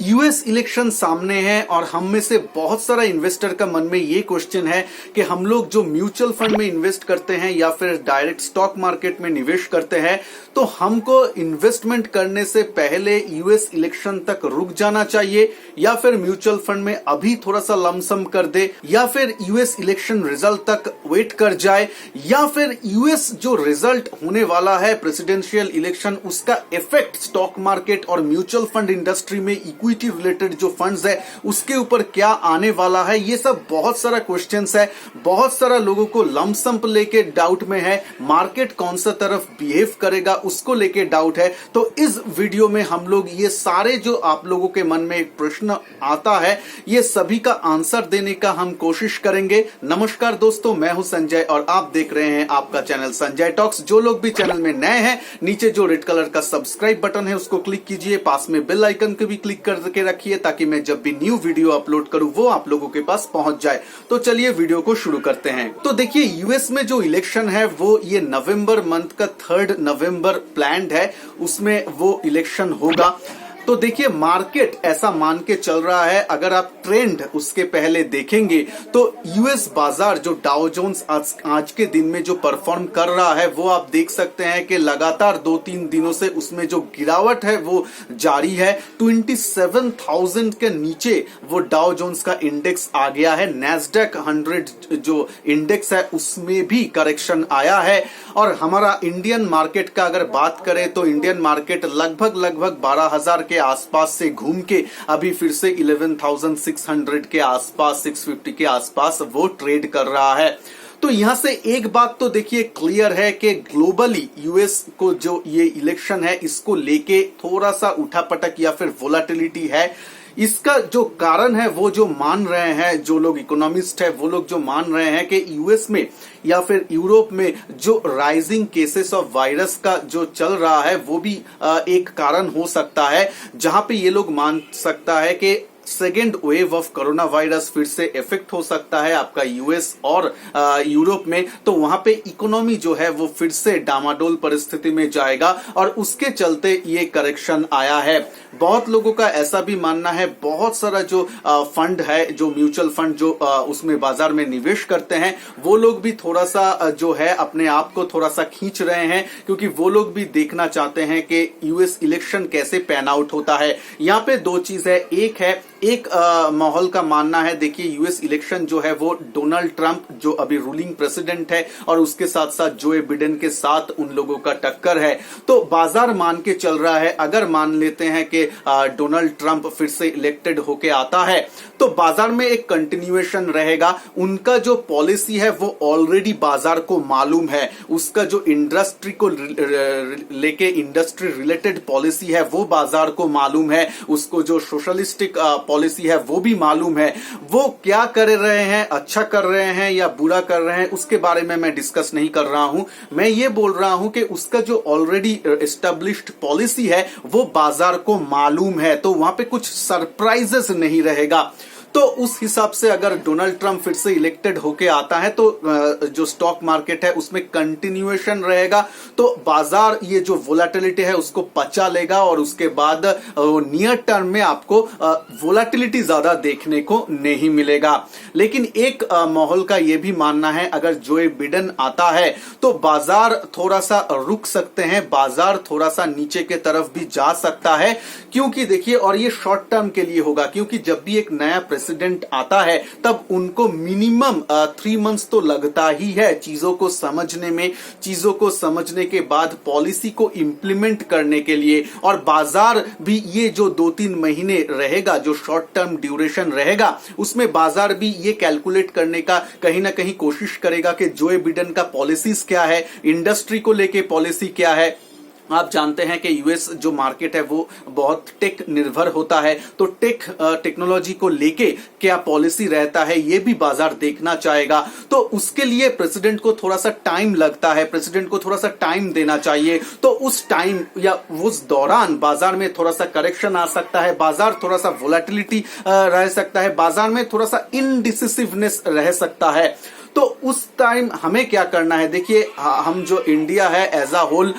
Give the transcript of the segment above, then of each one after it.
US election सामने है और हम में से बहुत सारा इन्वेस्टर का मन में ये क्वेश्चन है कि हम लोग जो म्यूचुअल फंड में इन्वेस्ट करते हैं या फिर डायरेक्ट स्टॉक मार्केट में निवेश करते हैं तो हमको इन्वेस्टमेंट करने से पहले यूएस इलेक्शन तक रुक जाना चाहिए या फिर म्यूचुअल फंड में अभी थोड़ा सा लमसम कर दे या फिर यूएस इलेक्शन रिजल्ट तक वेट कर जाए या फिर यूएस जो रिजल्ट होने वाला है प्रेसिडेंशियल इलेक्शन उसका इफेक्ट स्टॉक मार्केट और म्यूचुअल फंड इंडस्ट्री में इक्विटी रिलेटेड जो फंड्स है उसके ऊपर क्या आने वाला है। ये सब बहुत सारा क्वेश्चंस है, बहुत सारा लोगों को लमसम लेके डाउट में है, मार्केट कौन सा तरफ बिहेव करेगा उसको लेके डाउट है। तो इस वीडियो में हम लोग ये सारे जो आप लोगों के मन में एक प्रश्न आता है ये सभी का आंसर देने का हम कोशिश करेंगे। नमस्कार दोस्तों, मैं हूं संजय और आप देख रहे हैं आपका चैनल संजय टॉक्स। जो लोग भी चैनल में नए हैं नीचे जो रेड कलर का सब्सक्राइब बटन है उसको क्लिक कीजिए, पास में बेल आइकन को भी क्लिक करके रखिए ताकि मैं जब भी न्यू वीडियो अपलोड करूं वो आप लोगों के पास पहुंच जाए। तो चलिए वीडियो को शुरू करते हैं। तो देखिए यूएस में जो इलेक्शन है वो ये नवंबर मंथ का 3 नवंबर प्लान्ड है, उसमें वो इलेक्शन होगा। तो देखिए मार्केट ऐसा मान के चल रहा है, अगर आप ट्रेंड उसके पहले देखेंगे तो यूएस बाजार जो डाउ जोन्स आज के दिन में जो परफॉर्म कर रहा है वो आप देख सकते हैं कि लगातार 2-3 दिनों से उसमें जो गिरावट है वो जारी है। 27,000 के नीचे वो डाउ जोन्स का इंडेक्स आ गया है। नैस्डैक 100 जो इंडेक्स है उसमें भी करेक्शन आया है। और हमारा इंडियन मार्केट का अगर बात करें तो इंडियन मार्केट लगभग 12,000 के आसपास से घूम के अभी फिर से 11,600 के आसपास 650 के आसपास वो ट्रेड कर रहा है। तो यहां से एक बात तो देखिए क्लियर है कि ग्लोबली यूएस को जो ये इलेक्शन है इसको लेके थोड़ा सा उठापटक या फिर वोलाटिलिटी है। इसका जो कारण है वो जो मान रहे हैं जो लोग इकोनॉमिस्ट है वो लोग जो मान रहे हैं कि यूएस में या फिर यूरोप में जो राइजिंग केसेस ऑफ वायरस का जो चल रहा है वो भी एक कारण हो सकता है, जहां पे ये लोग मान सकता है कि second wave of corona virus फिर से इफेक्ट हो सकता है आपका यूएस और यूरोप में। तो वहां पे इकोनॉमी जो है वो फिर से डामाडोल परिस्थिति में जाएगा और उसके चलते ये करेक्शन आया है। बहुत लोगों का ऐसा भी मानना है, बहुत सारा जो फंड है जो म्यूचुअल फंड जो उसमें बाजार में निवेश करते हैं वो लोग भी थोड़ा सा जो है अपने आप को थोड़ा सा खींच रहे हैं क्योंकि वो लोग भी देखना चाहते हैं कि यूएस इलेक्शन कैसे पैन आउट होता है। यहाँ पे दो चीज है, एक माहौल का मानना है, देखिए यूएस इलेक्शन जो है वो डोनाल्ड ट्रंप जो अभी रूलिंग प्रेसिडेंट है और उसके साथ साथ जो बिडेन के साथ उन लोगों का टक्कर है। तो बाजार मान के चल रहा है अगर मान लेते हैं कि डोनाल्ड ट्रंप फिर से इलेक्टेड होके आता है तो बाजार में एक कंटिन्यूएशन रहेगा। उनका जो पॉलिसी है वो ऑलरेडी बाजार को मालूम है, उसका जो इंडस्ट्री को लेके इंडस्ट्री रिलेटेड पॉलिसी है वो बाजार को मालूम है, उसको जो सोशलिस्टिक पॉलिसी है वो भी मालूम है। वो क्या कर रहे हैं, अच्छा कर रहे हैं या बुरा कर रहे हैं उसके बारे में मैं डिस्कस नहीं कर रहा हूं। मैं ये बोल रहा हूं कि उसका जो ऑलरेडी एस्टेब्लिश्ड पॉलिसी है वो बाजार को मालूम है, तो वहां पे कुछ सरप्राइजेस नहीं रहेगा। तो उस हिसाब से अगर डोनाल्ड ट्रंप फिर से इलेक्टेड होके आता है तो जो स्टॉक मार्केट है उसमें कंटिन्यूएशन रहेगा, तो बाजार ये जो वोलाटिलिटी है उसको पचा लेगा और उसके बाद नियर टर्म में आपको वोलाटिलिटी ज्यादा देखने को नहीं मिलेगा। लेकिन एक माहौल का ये भी मानना है अगर जो बिडेन आता है तो बाजार थोड़ा सा रुक सकते हैं, बाजार थोड़ा सा नीचे के तरफ भी जा सकता है क्योंकि देखिए, और ये शॉर्ट टर्म के लिए होगा क्योंकि जब भी एक नया प्रेसिडेंट आता है तब उनको मिनिमम 3 मंथ्स तो लगता ही है चीजों को समझने में, चीजों को समझने के बाद पॉलिसी को इंप्लीमेंट करने के लिए। और बाजार भी ये जो 2-3 महीने रहेगा जो शॉर्ट टर्म ड्यूरेशन रहेगा उसमें बाजार भी ये कैलकुलेट करने का कहीं ना कहीं कोशिश करेगा कि जो बिडेन का पॉलिसीज क्या है, इंडस्ट्री को लेके पॉलिसी क्या है। आप जानते हैं कि यूएस जो मार्केट है वो बहुत टेक निर्भर होता है, तो टेक्नोलॉजी को लेके क्या पॉलिसी रहता है ये भी बाजार देखना चाहेगा। तो उसके लिए प्रेसिडेंट को थोड़ा सा टाइम लगता है, प्रेसिडेंट को थोड़ा सा टाइम देना चाहिए। तो उस टाइम या उस दौरान बाजार में थोड़ा सा करेक्शन आ सकता है, बाजार थोड़ा सा वोलेटिलिटी रह सकता है, बाजार में थोड़ा सा इनडिसिसिवनेस रह सकता है। तो उस टाइम हमें क्या करना है? देखिए, हम जो इंडिया है एज अ होल,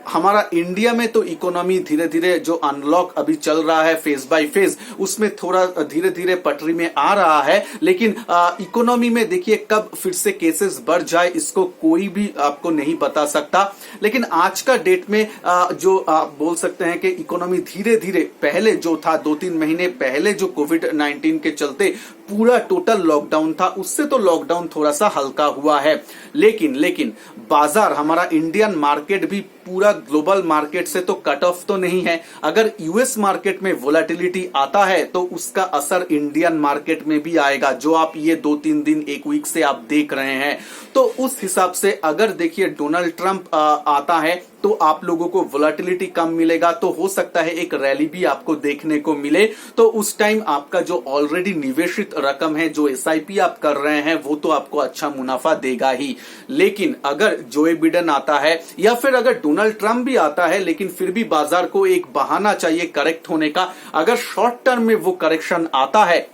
हमारा इंडिया में तो इकोनॉमी धीरे धीरे जो अनलॉक अभी चल रहा है फेज बाय फेज, उसमें थोड़ा धीरे धीरे पटरी में आ रहा है। लेकिन इकोनॉमी में देखिए कब फिर से केसेस बढ़ जाए इसको कोई भी आपको नहीं बता सकता। लेकिन आज का डेट में जो आप बोल सकते हैं कि इकोनॉमी धीरे धीरे, पहले जो था 2-3 महीने पहले जो कोविड-19 के चलते पूरा टोटल लॉकडाउन था, उससे तो लॉकडाउन थोड़ा सा हल्का हुआ है। लेकिन बाजार, हमारा इंडियन मार्केट भी पूरा ग्लोबल मार्केट से तो कट ऑफ तो नहीं है। अगर यूएस मार्केट में वोलेटिलिटी आता है तो उसका असर इंडियन मार्केट में भी आएगा, जो आप ये 2-3 दिन, एक वीक से आप देख रहे हैं। तो उस हिसाब से अगर देखिए डोनाल्ड ट्रंप आता है तो आप लोगों को वोलेटिलिटी कम मिलेगा, तो हो सकता है एक रैली भी आपको देखने को मिले। तो उस टाइम आपका जो ऑलरेडी निवेशित रकम है, जो एसआईपी आप कर रहे हैं, वो तो आपको अच्छा मुनाफा देगा ही। लेकिन अगर जो बिडेन आता है या फिर अगर डोनाल्ड ट्रंप भी आता है, लेकिन फिर भी बाजार को एक बहाना चाहिए करेक्ट होने का। अगर शॉर्ट टर्म में वो करेक्शन आता है,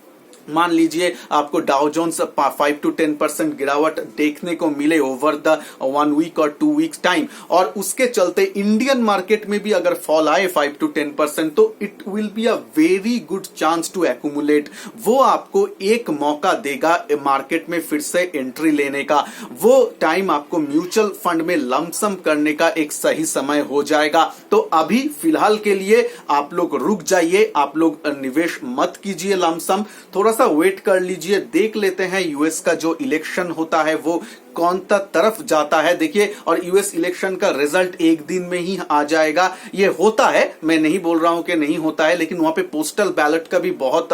मान लीजिए आपको डाउ जोन्स 5 to 10% गिरावट देखने को मिले ओवर द 1 वीक और 2 वीक्स टाइम, और उसके चलते इंडियन मार्केट में भी अगर फॉल आए 5 to 10%, तो it will be a very good chance to accumulate. वो आपको एक मौका देगा मार्केट में फिर से एंट्री लेने का। वो टाइम आपको म्यूचुअल फंड में लमसम करने का एक सही समय हो जाएगा। तो अभी फिलहाल के लिए आप लोग रुक जाइए, आप लोग निवेश मत कीजिए लमसम, थोड़ा सा वेट कर लीजिए। देख लेते हैं यूएस का जो इलेक्शन होता है वो कौन सा तरफ जाता है। देखिए, और यूएस इलेक्शन का रिजल्ट एक दिन में ही आ जाएगा। ये होता है, मैं नहीं बोल रहा हूं कि नहीं होता है, लेकिन वहां पे पोस्टल बैलेट का भी बहुत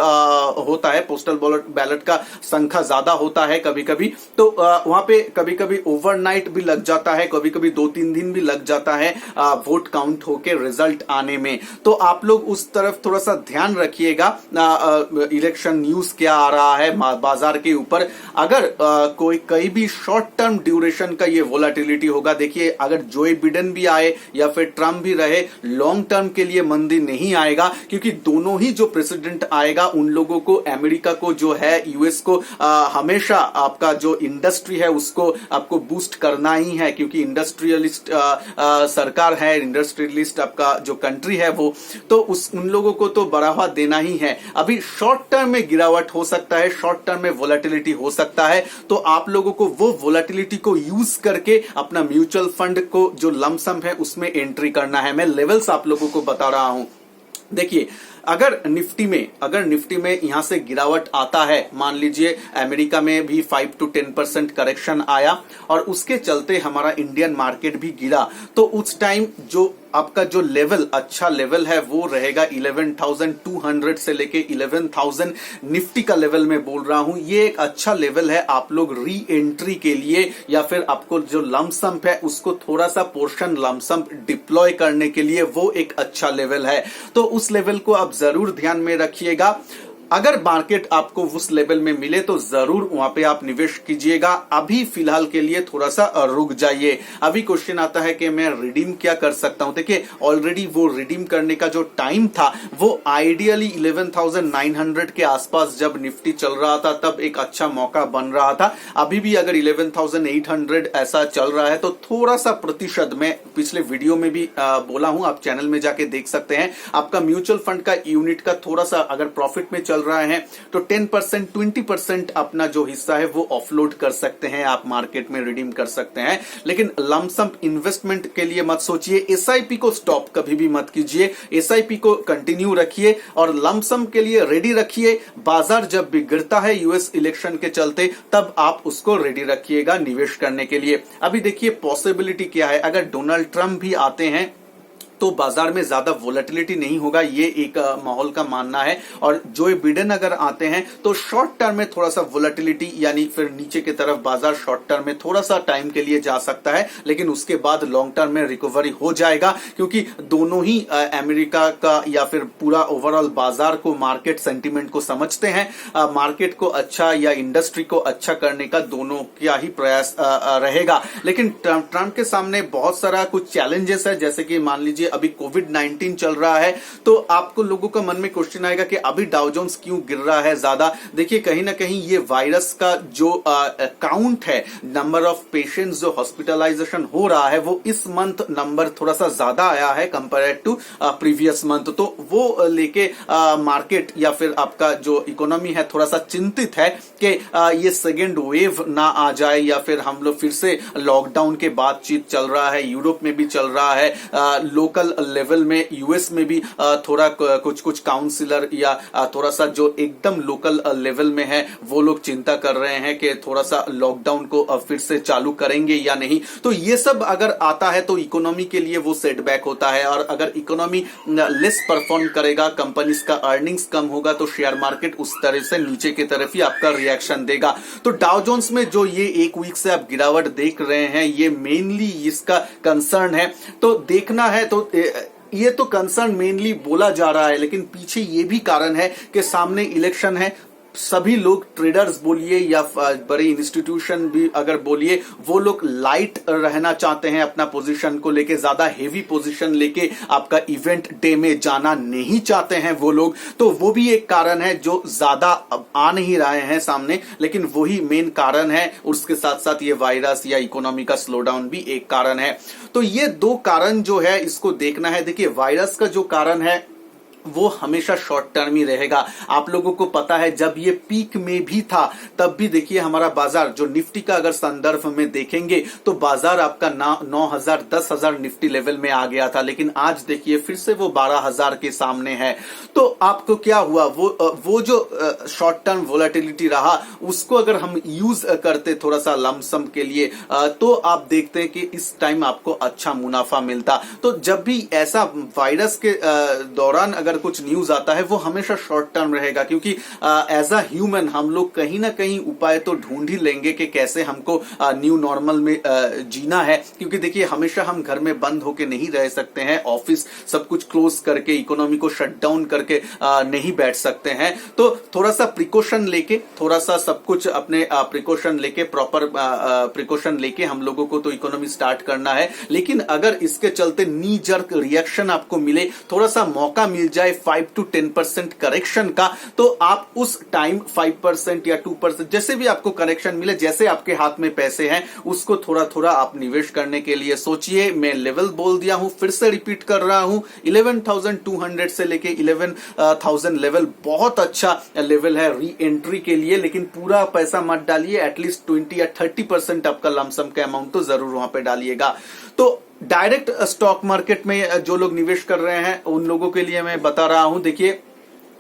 होता है। पोस्टल बैलेट का संख्या ज्यादा होता है कभी कभी, तो वहां पे कभी कभी ओवरनाइट भी लग जाता है, कभी कभी 2-3 दिन भी लग जाता है वोट काउंट होके रिजल्ट आने में। तो आप लोग उस तरफ थोड़ा सा ध्यान रखिएगा, इलेक्शन न्यूज क्या आ रहा है बाजार के ऊपर। अगर कोई भी शॉर्ट टर्म ड्यूरेशन का ये वोलेटिलिटी होगा, देखिए अगर जोए बिडेन भी आए या फिर ट्रम्प भी रहे, लॉन्ग टर्म के लिए मंदी नहीं आएगा, क्योंकि दोनों ही जो प्रेसिडेंट आएगा उन लोगों को, अमेरिका को जो है, यूएस को हमेशा आपका जो इंडस्ट्री है उसको आपको बूस्ट करना ही है, क्योंकि इंडस्ट्रियलिस्ट सरकार है, इंडस्ट्रियलिस्ट आपका जो कंट्री है वो, तो उन लोगों को तो बढ़ावा देना ही है। अभी शॉर्ट टर्म में गिरावट हो सकता है, शॉर्ट टर्म में वोलेटिलिटी हो सकता है, तो आप लोगों को वो वोलेटिलिटी को यूज करके अपना म्यूचुअल फंड को जो लमसम है उसमें एंट्री करना है। मैं लेवल्स आप लोगों को बता रहा हूं। देखिए, अगर निफ्टी में यहां से गिरावट आता है, मान लीजिए अमेरिका में भी 5 to 10% करेक्शन आया और उसके चलते हमारा इंडियन मार्केट भी गिरा, तो उस टाइम जो आपका जो लेवल, अच्छा लेवल है, वो रहेगा 11,200 से लेके 11,000 निफ्टी का लेवल में बोल रहा हूं। ये एक अच्छा लेवल है आप लोग री एंट्री के लिए, या फिर आपको जो लमसम है उसको थोड़ा सा पोर्शन लमसम डिप्लॉय करने के लिए, वो एक अच्छा लेवल है। तो उस लेवल को आप जरूर ध्यान में रखिएगा। अगर मार्केट आपको उस लेवल में मिले तो जरूर वहां पे आप निवेश कीजिएगा। अभी फिलहाल के लिए थोड़ा सा रुक जाइए। अभी क्वेश्चन आता है कि मैं रिडीम क्या कर सकता हूं। देखिए, ऑलरेडी वो रिडीम करने का जो टाइम था वो आइडियली 11,900 के आसपास जब निफ्टी चल रहा था तब एक अच्छा मौका बन रहा था। अभी भी अगर 11,800 ऐसा चल रहा है तो थोड़ा सा प्रतिशत, मैं पिछले वीडियो में भी बोला हूं, आप चैनल में जाके देख सकते हैं, आपका म्यूचुअल फंड का यूनिट का थोड़ा सा अगर प्रॉफिट में चल रहा है तो 10% 20% अपना जो हिस्सा है वो ऑफलोड कर सकते हैं, आप मार्केट में रिडीम कर सकते हैं। लेकिन लमसम इन्वेस्टमेंट के लिए मत सोचिए, एसआईपी को स्टॉप कभी भी मत कीजिए, एसआईपी को कंटिन्यू रखिए और लमसम के लिए रेडी रखिए। बाजार जब भी गिरता है यूएस इलेक्शन के चलते, तब आप उसको रेडी रखिएगा निवेश करने के लिए। अभी देखिए पॉसिबिलिटी क्या है, अगर डोनाल्ड ट्रंप भी आते हैं तो बाजार में ज्यादा वोलेटिलिटी नहीं होगा, ये एक माहौल का मानना है। और जो बिडेन अगर आते हैं तो शॉर्ट टर्म में थोड़ा सा वोलेटिलिटी, यानी फिर नीचे की तरफ बाजार शॉर्ट टर्म में थोड़ा सा टाइम के लिए जा सकता है, लेकिन उसके बाद लॉन्ग टर्म में रिकवरी हो जाएगा, क्योंकि दोनों ही अमेरिका का या फिर पूरा ओवरऑल बाजार को, मार्केट सेंटीमेंट को समझते हैं। मार्केट को अच्छा या इंडस्ट्री को अच्छा करने का दोनों का ही प्रयास रहेगा। लेकिन ट्रंप के सामने बहुत सारा कुछ चैलेंजेस है, जैसे कि मान लीजिए अभी कोविड-19 चल रहा है, तो आपको लोगों का मन में क्वेश्चन आएगा कि अभी डाउ जोन्स क्यों गिर रहा है ज्यादा। देखिए कहीं ना कहीं ये वायरस का जो काउंट है, नंबर ऑफ पेशेंट्स जो हॉस्पिटलाइजेशन हो रहा है, वो इस मंथ नंबर थोड़ा सा ज्यादा आया है कंपेयर टू प्रीवियस मंथ। तो वो लेके मार्केट या फिर आपका जो इकोनॉमी है थोड़ा सा चिंतित है कि ये सेकेंड वेव ना आ जाए, या फिर हम लोग फिर से लॉकडाउन के बातचीत चल रहा है, यूरोप में भी चल रहा है, लोकल लेवल में यूएस में भी थोड़ा कुछ काउंसिलर या थोड़ा सा जो एकदम लोकल लेवल में है वो लोग चिंता कर रहे हैं कि थोड़ा सा लॉकडाउन को फिर से चालू करेंगे या नहीं। तो ये सब अगर आता है तो इकोनॉमी के लिए वो सेटबैक होता है, और अगर इकोनॉमी लेस परफॉर्म करेगा, कंपनीज का अर्निंग्स कम होगा, तो शेयर मार्केट उस तरह से नीचे की तरफ ही आपका रिएक्शन देगा। तो डाउ जोन्स में जो ये एक वीक से आप गिरावट देख रहे हैं, ये मेनली इसका कंसर्न है। तो देखना है तो ये तो कंसर्न मेनली बोला जा रहा है, लेकिन पीछे ये भी कारण है कि सामने इलेक्शन है। सभी लोग, ट्रेडर्स बोलिए या बड़े इंस्टीट्यूशन भी अगर बोलिए, वो लोग लाइट रहना चाहते हैं अपना पोजीशन को लेके, ज्यादा हेवी पोजीशन लेके आपका इवेंट डे में जाना नहीं चाहते हैं वो लोग। तो वो भी एक कारण है जो ज्यादा आ नहीं रहे हैं सामने, लेकिन वही मेन कारण है। उसके साथ साथ ये वायरस या इकोनॉमी का स्लोडाउन भी एक कारण है। तो ये दो कारण जो है इसको देखना है। देखिए वायरस का जो कारण है वो हमेशा शॉर्ट टर्म ही रहेगा। आप लोगों को पता है जब ये पीक में भी था तब भी देखिए हमारा बाजार जो निफ्टी का अगर संदर्भ में देखेंगे तो बाजार आपका 9,000 10,000 निफ्टी लेवल में आ गया था, लेकिन आज देखिए फिर से वो 12,000 के सामने है। तो आपको क्या हुआ, वो जो शॉर्ट टर्म वोलेटिलिटी रहा उसको अगर हम यूज करते थोड़ा सा लमसम के लिए, तो आप देखते हैं कि इस टाइम आपको अच्छा मुनाफा मिलता। तो जब भी ऐसा वायरस के दौरान अगर कुछ न्यूज आता है वो हमेशा शॉर्ट टर्म रहेगा, क्योंकि एज अ ह्यूमन हम लोग कहीं ना कहीं उपाय तो ढूंढ ही लेंगे कि कैसे हमको न्यू नॉर्मल में जीना है। क्योंकि देखिए हमेशा हम घर में बंद होके नहीं रह सकते हैं, ऑफिस सब कुछ क्लोज करके, इकोनॉमी को शट डाउन करके नहीं बैठ सकते हैं। तो थोड़ा सा प्रिकॉशन लेके, थोड़ा सा सब कुछ अपने प्रिकॉशन लेके, प्रॉपर प्रिकॉशन लेके हम लोगों को तो इकोनॉमी स्टार्ट करना है। लेकिन अगर इसके चलते नी जर्क रिएक्शन आपको मिले, थोड़ा सा मौका मिल जाए 5 to 10% करेक्शन का, तो आप उस टाइम 5% या 2% जैसे भी आपको करेक्शन मिले, जैसे आपके हाथ में पैसे हैं उसको थोड़ा थोड़ा आप निवेश करने के लिए सोचिए। मैं लेवल बोल दिया हूं, फिर से रिपीट कर रहा हूं, 11,200 से लेके 11,000 लेवल बहुत अच्छा लेवल है री एंट्री के लिए। लेकिन पूरा पैसा मत डालिए, एटलीस्ट 20 या 30% आपका लमसम का अमाउंट तो जरूर वहां पे डालिएगा। तो डायरेक्ट स्टॉक मार्केट में जो लोग निवेश कर रहे हैं उन लोगों के लिए मैं बता रहा हूं, देखिए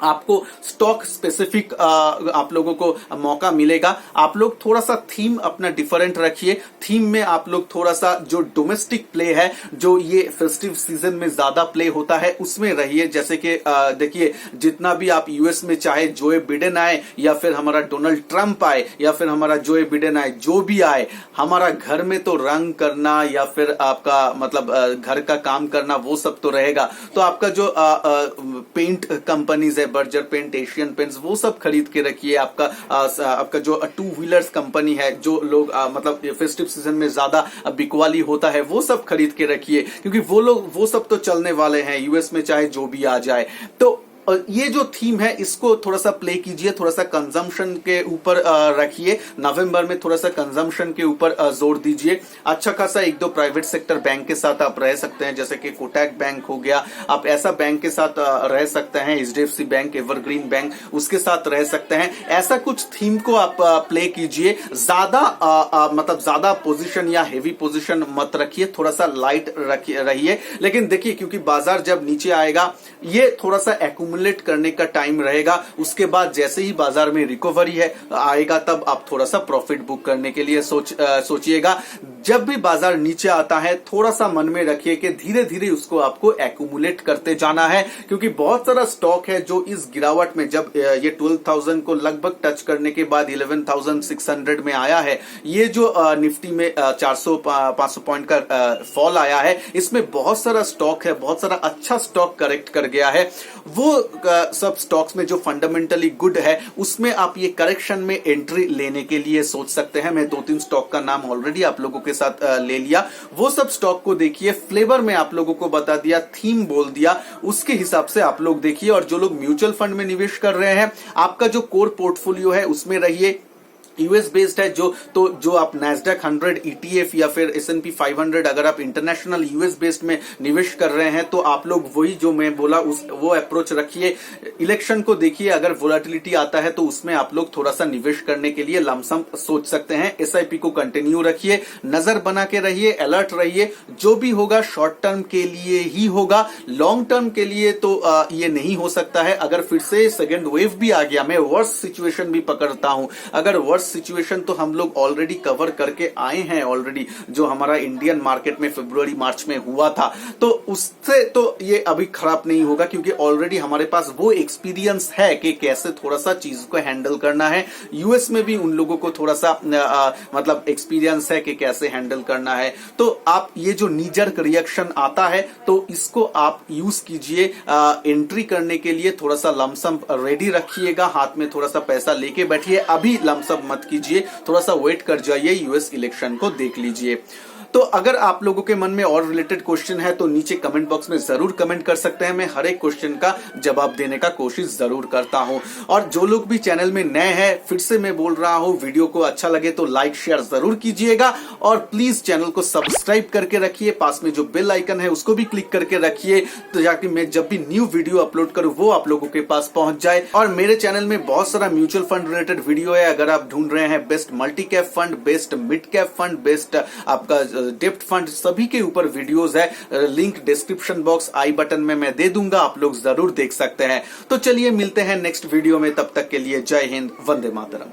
आपको स्टॉक स्पेसिफिक आप लोगों को मौका मिलेगा। आप लोग थोड़ा सा थीम अपना डिफरेंट रखिए। थीम में आप लोग थोड़ा सा जो डोमेस्टिक प्ले है, जो ये फेस्टिव सीजन में ज्यादा प्ले होता है, उसमें रहिए। जैसे कि देखिए जितना भी आप यूएस में, चाहे जोए बिडेन आए या फिर हमारा डोनाल्ड ट्रंप आए या फिर हमारा जोए बिडेन आए, जो भी आए, हमारा घर में तो रंग करना या फिर आपका मतलब घर का काम करना वो सब तो रहेगा। तो आपका जो पेंट कंपनीज है, बर्जर पेंट, एशियन पेंट्स, वो सब खरीद के रखिए। आपका जो टू व्हीलर्स कंपनी है, जो लोग मतलब फेस्टिव सीजन में ज्यादा बिकवाली होता है, वो सब खरीद के रखिए, क्योंकि वो सब तो चलने वाले हैं यूएस में, चाहे जो भी आ जाए। तो ये जो थीम है इसको थोड़ा सा प्ले कीजिए, थोड़ा सा कंजम्पशन के ऊपर रखिए। नवंबर में थोड़ा सा कंजम्पशन के ऊपर जोर दीजिए। अच्छा खासा 1-2 प्राइवेट सेक्टर बैंक के साथ आप रह सकते हैं, जैसे कि कोटक बैंक हो गया, आप ऐसा बैंक के साथ रह सकते हैं। एचडीएफसी बैंक, एवरग्रीन बैंक, उसके साथ रह सकते हैं। ऐसा कुछ थीम को आप प्ले कीजिए। ज्यादा मतलब ज्यादा पोजीशन या हेवी पोजीशन मत रखिए, थोड़ा सा लाइट रहिए। लेकिन देखिए क्योंकि बाजार जब नीचे आएगा, ये थोड़ा सा एक्यूमुलेट करने का टाइम रहेगा। उसके बाद जैसे ही बाजार में रिकवरी आएगा, तब आप थोड़ा सा प्रॉफिट बुक करने के लिए सोचिएगा। जब भी बाजार नीचे आता है, थोड़ा सा मन में रखिए कि धीरे धीरे उसको आपको एक्यूमुलेट करते जाना है, क्योंकि बहुत सारा स्टॉक है जो इस गिरावट में, जब ये 12,000 को लगभग टच करने के बाद 11,600 में आया है, ये जो निफ्टी में 400-500 पॉइंट का फॉल आया है, इसमें बहुत सारा स्टॉक है, बहुत सारा अच्छा स्टॉक करेक्ट कर गया है। वो सब स्टॉक्स में जो फंडामेंटली गुड है उसमें आप ये करेक्शन में एंट्री लेने के लिए सोच सकते हैं। मैं 2-3 स्टॉक का नाम ऑलरेडी आप लोगों के साथ ले लिया। वो सब स्टॉक को देखिए, फ्लेवर में आप लोगों को बता दिया, थीम बोल दिया, उसके हिसाब से आप लोग देखिए। और जो लोग म्यूचुअल फंड में निवेश कर रहे हैं, आपका जो कोर पोर्टफोलियो है उसमें रहिए। यूएस बेस्ड है जो आप नैस्डैक 100 ईटीएफ या फिर S&P 500, अगर आप इंटरनेशनल यूएस बेस्ड में निवेश कर रहे हैं तो आप लोग वही जो मैं बोला वो अप्रोच रखिए। इलेक्शन को देखिए, अगर वोलेटिलिटी आता है तो उसमें आप लोग थोड़ा सा निवेश करने के लिए लमसम सोच सकते हैं। एसआईपी को कंटिन्यू रखिए, नजर बना के रहिए, अलर्ट रहिए। जो भी होगा शॉर्ट टर्म के लिए ही होगा, लॉन्ग टर्म के लिए तो ये नहीं हो सकता है। अगर फिर से सेकेंड वेव भी आ गया, मैं वर्स्ट सिचुएशन भी पकड़ता हूं, अगर वर्स्ट सिचुएशन तो हम लोग ऑलरेडी कवर करके आए हैं ऑलरेडी, जो हमारा इंडियन मार्केट में फरवरी मार्च में हुआ था, तो उससे तो ये अभी खराब नहीं होगा क्योंकि ऑलरेडी हमारे पास वो एक्सपीरियंस है कि कैसे थोड़ा सा चीज को हैंडल करना है। यूएस में भी उन लोगों को थोड़ा सा मतलब एक्सपीरियंस है कि कैसे हैंडल करना है। तो आप ये जो नीजर्क रिएक्शन आता है तो इसको आप यूज कीजिए। एंट्री करने के लिए थोड़ा सा लमसम रेडी रखिएगा, हाथ में थोड़ा सा पैसा लेके बैठिए। अभी लमसम मत कीजिए, थोड़ा सा वेट कर जाइए, यूएस इलेक्शन को देख लीजिए। तो अगर आप लोगों के मन में और रिलेटेड क्वेश्चन है तो नीचे कमेंट बॉक्स में जरूर कमेंट कर सकते हैं। मैं हर एक क्वेश्चन का जवाब देने का कोशिश जरूर करता हूं। और जो लोग भी चैनल में नए हैं, फिर से मैं बोल रहा हूं, वीडियो को अच्छा लगे तो लाइक शेयर जरूर कीजिएगा और प्लीज चैनल को सब्सक्राइब करके रखिए। पास में जो बेल आइकन है उसको भी क्लिक करके रखिए, तो जाके मैं जब भी न्यू वीडियो अपलोड करूं वो आप लोगों के पास पहुंच जाए। और मेरे चैनल में बहुत सारा म्यूचुअल फंड रिलेटेड वीडियो है। अगर आप ढूंढ रहे हैं best multi cap fund, best mid cap fund, best आपका डेप्ट फंड, सभी के ऊपर वीडियोस है। Link description box I button में मैं दे दूंगा, आप लोग जरूर देख सकते हैं। तो चलिए मिलते हैं नेक्स्ट वीडियो में, तब तक के लिए जय हिंद, वंदे मातरम।